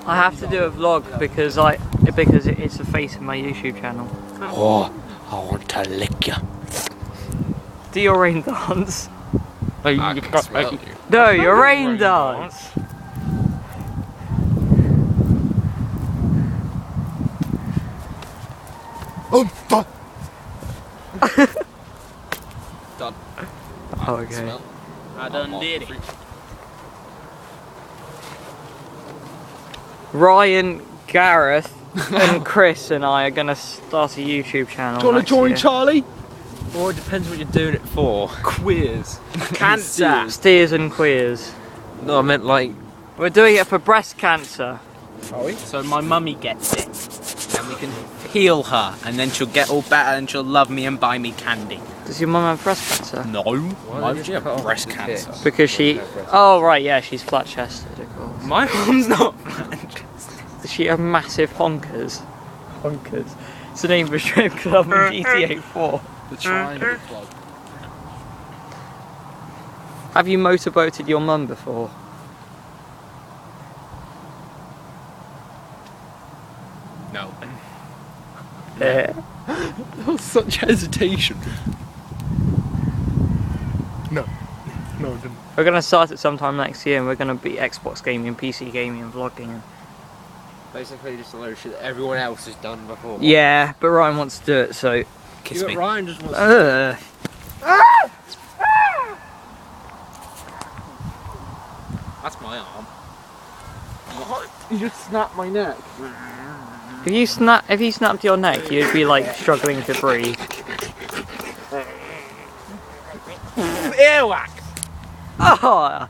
I have to do a vlog because it's the face of my YouTube channel. Oh, I want to lick you. Do your rain dance. I can smell you. No, your rain dance. Oh, fuck. Done. Oh, okay. I done did it. Ryan, Gareth, and Chris and I are gonna start a YouTube channel. Do you want next to join year. Charlie? Or it depends what you're doing it for. Queers. Cancer. Steers and queers. No, I meant like. We're doing it for breast cancer. Are we? So my mummy gets it, and we can heal her, and then she'll get all better, and she'll love me and buy me candy. Does your mum have breast cancer? No, why would you have breast cancer? Because she. Oh right, yeah, she's flat chested, of course. My mum's not. Does she have massive honkers? Honkers. It's the name of a strip club in GTA 4. The Triangle Club. Have you motorboated your mum before? No. Yeah. That was such hesitation. No. No, I didn't. We're gonna start it sometime next year, and we're gonna be Xbox gaming, PC gaming, and vlogging. Basically, just a load of shit that everyone else has done before. Yeah, but Ryan wants to do it, so. Kiss me. Ryan just wants That's my arm. You just snapped my neck. If you snapped your neck, you'd be like struggling to breathe. Earwax. Oh,